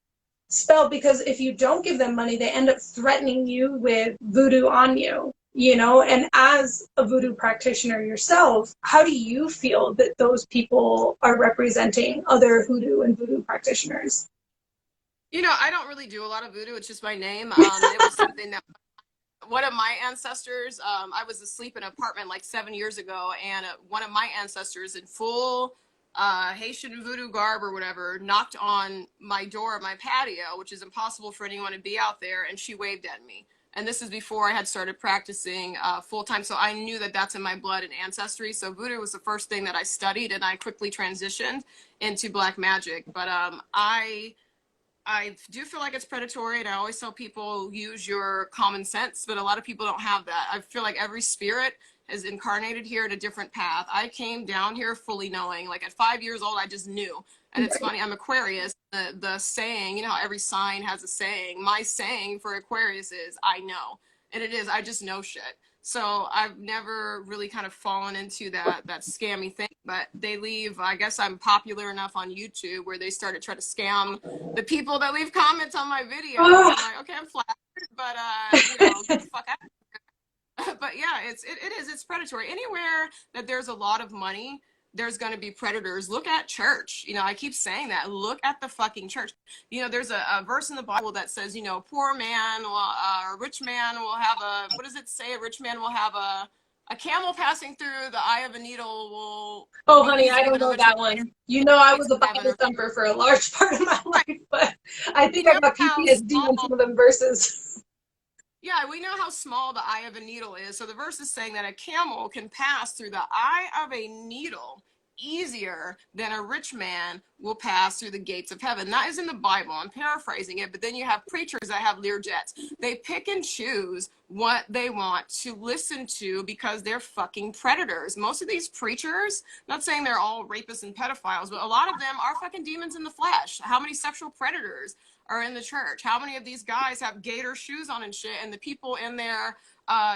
spell, because if you don't give them money, they end up threatening you with voodoo on you, you know? And as a voodoo practitioner yourself, how do you feel that those people are representing other hoodoo and voodoo practitioners? You know, I don't really do a lot of voodoo. It's just my name. It was something that one of my ancestors, I was asleep in an apartment like 7 years ago, and one of my ancestors in full Haitian voodoo garb or whatever knocked on my door of my patio, which is impossible for anyone to be out there, and she waved at me. And this is before I had started practicing full time, so I knew that that's in my blood and ancestry. So voodoo was the first thing that I studied, and I quickly transitioned into black magic. But I do feel like it's predatory, and I always tell people use your common sense, but a lot of people don't have that. I feel like every spirit is incarnated here at a different path. I came down here fully knowing, like at 5 years old, I just knew. And it's funny, I'm Aquarius. The saying, you know how every sign has a saying. My saying for Aquarius is, I know. And it is, I just know shit. So I've never really kind of fallen into that scammy thing, but they leave, I guess I'm popular enough on YouTube where they started trying to scam the people that leave comments on my videos. Oh, I'm like, okay, I'm flattered, but you know, get the fuck out. But yeah, it's predatory. Anywhere that there's a lot of money, there's going to be predators. Look at church. You know, I keep saying that. Look at the fucking church. You know, there's a verse in the Bible that says, you know, poor man will, a rich man will have a, what does it say? A rich man will have a camel passing through the eye of a needle will oh, be honey, I easier don't than a know rich that man one. You know, I gates was of a heaven. Bible Or thumper for a large part of my right. life, but I We think I know got how PTSD on small. some of them verses. Yeah, we know how small the eye of a needle is. So the verse is saying that a camel can pass through the eye of a needle easier than a rich man will pass through the gates of heaven. That is in the Bible. I'm paraphrasing it, but then you have preachers that have Learjets. They pick and choose what they want to listen to because they're fucking predators. Most of these preachers, not saying they're all rapists and pedophiles, but a lot of them are fucking demons in the flesh. How many sexual predators are in the church? How many of these guys have gator shoes on and shit, and the people in their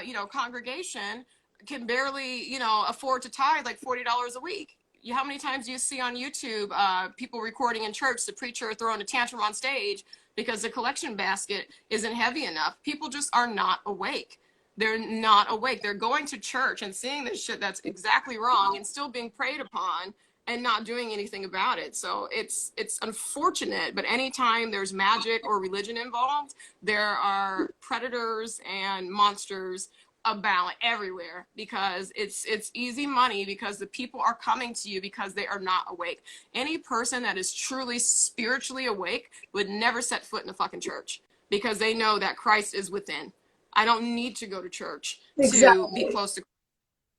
you know, congregation can barely, you know, afford to tithe like $40 a week? How many times do you see on YouTube people recording in church, the preacher throwing a tantrum on stage because the collection basket isn't heavy enough? People just are not awake. They're not awake. They're going to church and seeing this shit that's exactly wrong and still being preyed upon and not doing anything about it. So it's unfortunate, but anytime there's magic or religion involved, there are predators and monsters about everywhere because it's easy money because the people are coming to you because they are not awake. Any person that is truly spiritually awake would never set foot in a fucking church because they know that Christ is within. I don't need to go to church to be Exactly. close to,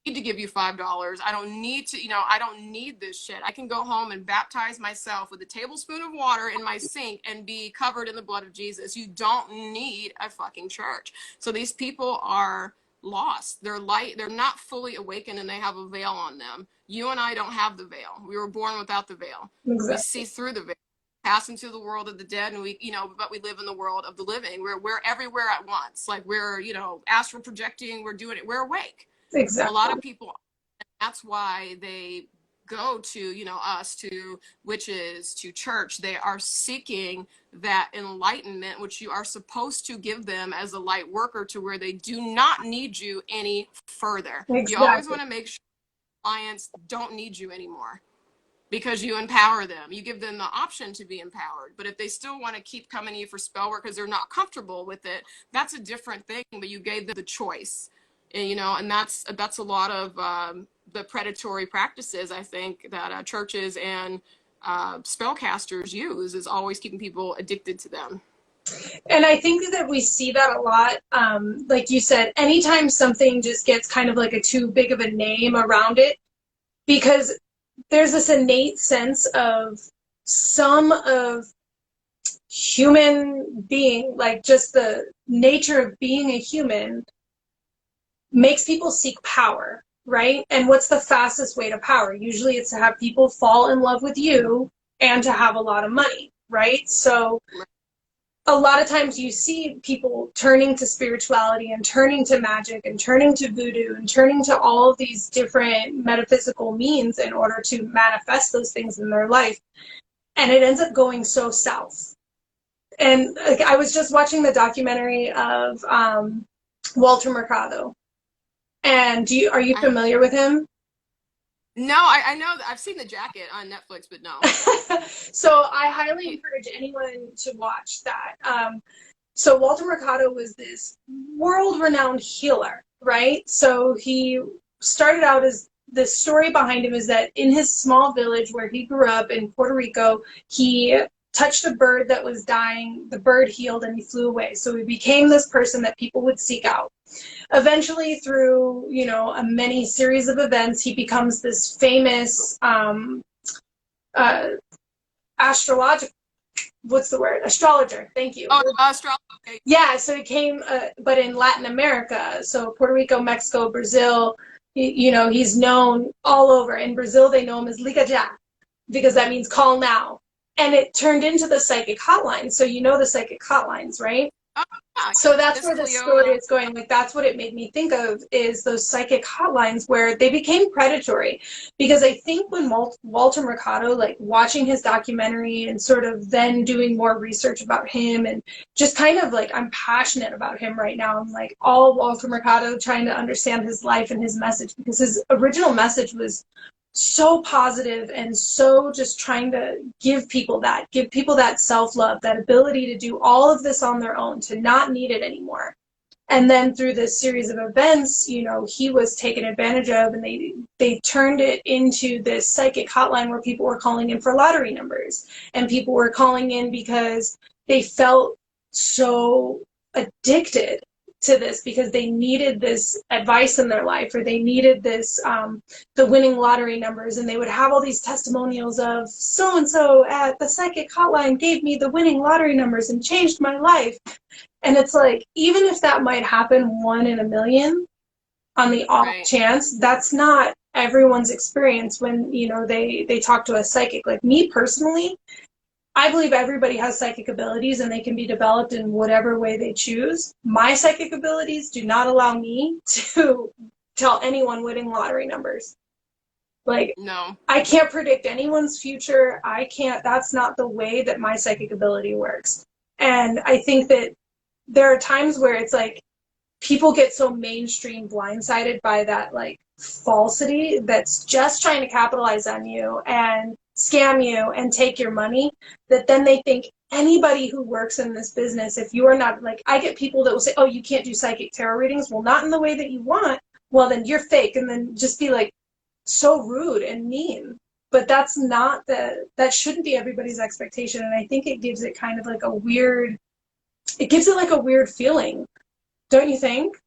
need to give you $5. I don't need to, you know, I don't need this shit. I can go home and baptize myself with a tablespoon of water in my sink and be covered in the blood of Jesus. You don't need a fucking church. So these people are lost. They're light, they're not fully awakened, and they have a veil on them. You and I don't have the veil. We were born without the veil. We Exactly. see through the veil, pass into the world of the dead, and we, you know, but we live in the world of the living. We're everywhere at once. Like we're, you know, astral projecting, we're doing it, we're awake. A lot Exactly. of people, that's why they go to, you know, us, to witches, to church. They are seeking that enlightenment which you are supposed to give them as a light worker, to where they do not need you any further. You always Exactly. want to make sure clients don't need you anymore. because you empower them. You give them the option to be empowered. But if they still want to keep coming to you for spell work because they're not comfortable with it, that's a different thing. But you gave them the choice, and, and that's a lot of the predatory practices, I think, that churches and spellcasters use, is always keeping people addicted to them. And I think that we see that a lot. Like you said, anytime something just gets kind of like a too big of a name around it, because there's this innate sense of some of human being, like just the nature of being a human, makes people seek power, right? And what's the fastest way to power? Usually it's to have people fall in love with you and to have a lot of money, right? So a lot of times you see people turning to spirituality and turning to magic and turning to voodoo and turning to all of these different metaphysical means in order to manifest those things in their life. And it ends up going so south. And like, I was just watching the documentary of Walter Mercado. And are you familiar with him? No, I know that I've seen the jacket on Netflix, but no. So I highly encourage anyone to watch that. So Walter Mercado was this world-renowned healer, right? So he started out as, the story behind him is that in his small village where he grew up in Puerto Rico, he touched a bird that was dying, the bird healed, and he flew away. So he became this person that people would seek out. Eventually, through, a many series of events, he becomes this famous astrologer. Thank you. Oh, astrologer. Yeah, so he came, but in Latin America, so Puerto Rico, Mexico, Brazil, he's known all over. In Brazil, they know him as Liga Já, because that means call now. And it turned into the psychic hotline. So the psychic hotlines, right? Oh, yeah. So that's where the story is going. Like, that's what it made me think of, is those psychic hotlines where they became predatory. Because I think when Walter Mercado, like watching his documentary and sort of then doing more research about him, and just kind of like, I'm passionate about him right now. I'm like all Walter Mercado, trying to understand his life and his message, because his original message was so positive and so just trying to give people that self-love, that ability to do all of this on their own, to not need it anymore. And then through this series of events, he was taken advantage of, and they turned it into this psychic hotline where people were calling in for lottery numbers, and people were calling in because they felt so addicted to this, because they needed this advice in their life, or they needed this the winning lottery numbers, and they would have all these testimonials of so and so at the psychic hotline gave me the winning lottery numbers and changed my life. And it's like, even if that might happen 1 in a million on the off chance, that's not everyone's experience when they talk to a psychic. Like me personally, I believe everybody has psychic abilities, and they can be developed in whatever way they choose. My psychic abilities do not allow me to tell anyone winning lottery numbers. Like, no, I can't predict anyone's future. That's not the way that my psychic ability works. And I think that there are times where it's like people get so mainstream blindsided by that, like, falsity that's just trying to capitalize on you and scam you and take your money, that then they think anybody who works in this business, if you are not, like, I get people that will say, oh, you can't do psychic tarot readings. Well, not in the way that you want. Well, then you're fake. And then just be like so rude and mean. But that shouldn't be everybody's expectation. And I think it gives it kind of like a weird feeling. Don't you think?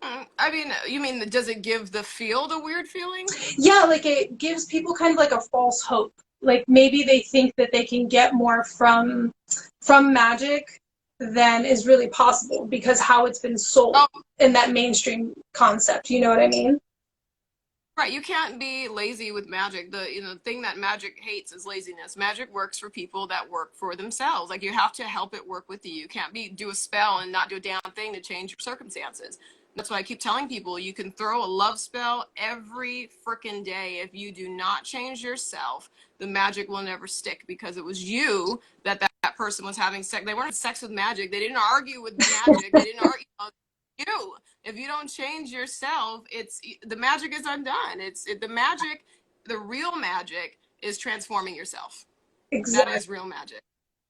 I mean, you mean, does it give the field a weird feeling? Yeah, like it gives people kind of like a false hope. Like maybe they think that they can get more from magic than is really possible, because how it's been sold in that mainstream concept. You know what I mean? Right, you can't be lazy with magic. The thing that magic hates is laziness. Magic works for people that work for themselves. Like, you have to help it work with you. You can't do a spell and not do a damn thing to change your circumstances. That's why I keep telling people, you can throw a love spell every freaking day. If you do not change yourself, the magic will never stick, because it was you that person was having sex. They weren't having sex with magic. They didn't argue with magic. They didn't argue. If you don't change yourself, the magic is undone. The magic the real magic is transforming yourself. Exactly. That is real magic.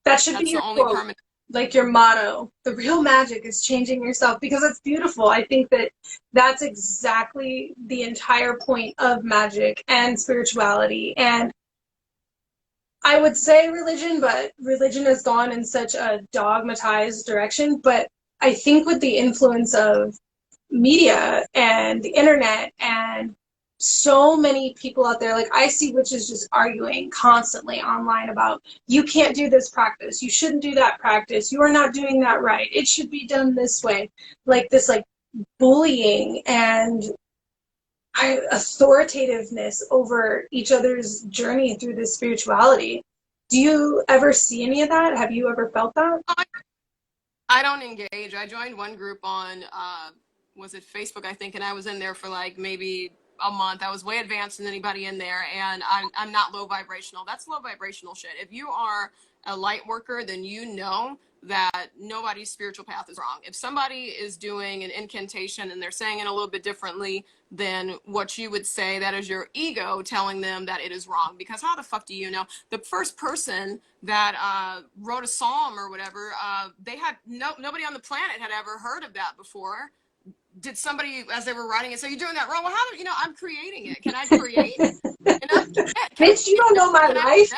That should That's be your the only quote, permanent. like your motto. The real magic is changing yourself, because it's beautiful. I think that that's exactly the entire point of magic and spirituality. And I would say religion, but religion has gone in such a dogmatized direction. But I think with the influence of media and the internet and so many people out there, like I see witches just arguing constantly online about, you can't do this practice, you shouldn't do that practice, you are not doing that right, it should be done this way, like this like bullying and authoritativeness over each other's journey through this spirituality. Do you ever see any of that? Have you ever felt that? I don't engage. I joined one group on, was it Facebook, I think, and I was in there for like maybe a month. I was way advanced than anybody in there, and I'm not low vibrational. That's low vibrational shit. If you are a light worker, then you know that nobody's spiritual path is wrong. If somebody is doing an incantation and they're saying it a little bit differently than what you would say, that is your ego telling them that it is wrong. Because how the fuck do you know? The first person that wrote a psalm or whatever, they had nobody on the planet had ever heard of that before. Did somebody, as they were writing it, say, you're doing that wrong? Well, how do you know? I'm creating it. Can I create? Bitch, you don't know my life.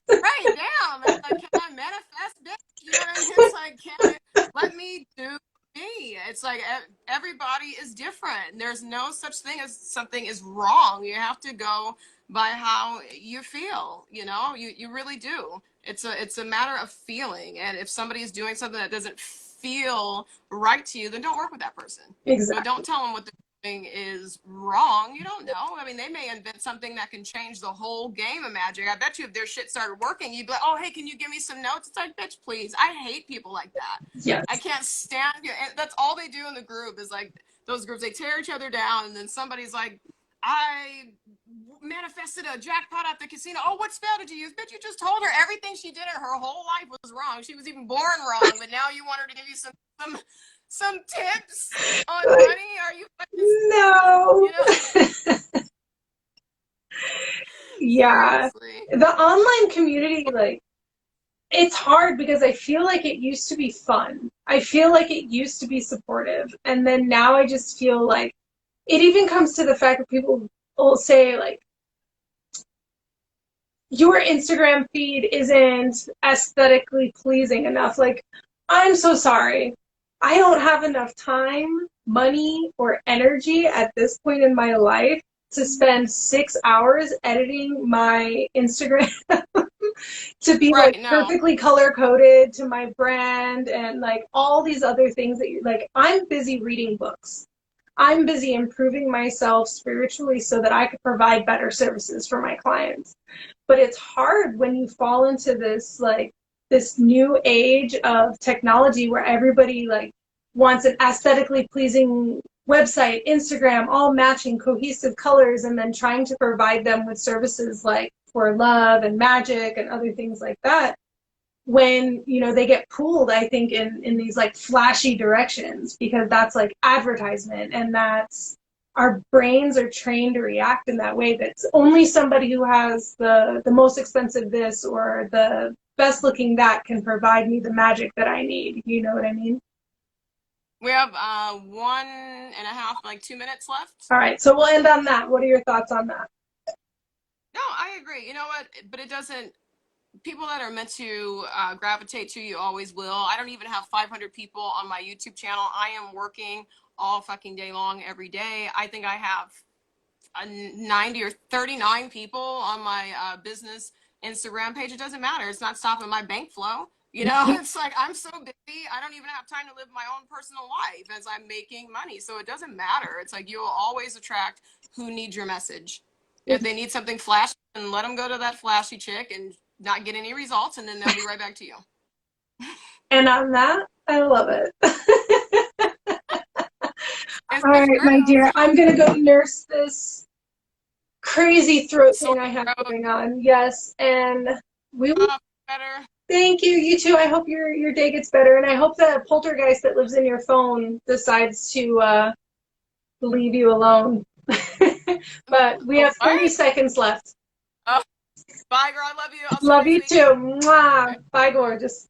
Right, damn. It's like, can I manifest, bitch? You know what I mean? It's like, can I, let me do me. It's like everybody is different. There's no such thing as something is wrong. You have to go by how you feel, you know? You really do. It's a matter of feeling. And if somebody is doing something that doesn't feel right to you, then don't work with that person. Exactly. But don't tell them what they're doing is wrong. You don't know. I mean, they may invent something that can change the whole game of magic. I bet you if their shit started working, you'd be like, oh, hey, can you give me some notes? It's like, bitch, please. I hate people like that. Yes. I can't stand you. And that's all they do in the group is like, those groups, they tear each other down, and then somebody's like, I manifested a jackpot at the casino. Oh, what spell did you use? Bitch, you just told her everything she did in her whole life was wrong. She was even born wrong, but now you want her to give you some tips on money? Are you no? You know? Yeah. Seriously. The online community, like, it's hard because I feel like it used to be fun. I feel like it used to be supportive. And then now I just feel like it even comes to the fact that people will say, like, your Instagram feed isn't aesthetically pleasing enough. Like, I'm so sorry. I don't have enough time, money, or energy at this point in my life to spend 6 hours editing my Instagram to be Right, like no. perfectly color coded to my brand and like all these other things that you like. I'm busy reading books. I'm busy improving myself spiritually so that I could provide better services for my clients. But it's hard when you fall into this like this new age of technology where everybody like wants an aesthetically pleasing website, Instagram, all matching cohesive colors, and then trying to provide them with services like for love and magic and other things like that. When, you know, they get pulled, I think, in these like flashy directions because that's like advertisement, and that's our brains are trained to react in that way. That's only somebody who has the most expensive this or the best looking that can provide me the magic that I need. You know what I mean? We have 1.5, like 2 minutes left. All right, so we'll end on that. What are your thoughts on that? No, I agree. You know what? But it doesn't. People that are meant to gravitate to you always will. I don't even have 500 people on my YouTube channel. I am working all fucking day long every day. I think I have 90 or 39 people on my business Instagram page. It doesn't matter. It's not stopping my bank flow. You know, it's like I'm so busy. I don't even have time to live my own personal life as I'm making money. So it doesn't matter. It's like you will always attract who needs your message. If they need something flashy, then let them go to that flashy chick and not get any results, and then they'll be right back to you. And on that, I love it. All right, my dear, I'm going to go nurse this crazy throat thing I have going on. Yes, and we will. Better. Thank you. You too. I hope your day gets better, and I hope that poltergeist that lives in your phone decides to leave you alone. But we have All 30 right. seconds left. Oh, bye, girl. I love you. I'll see you Love next you week. too. Mwah. Bye, gorgeous.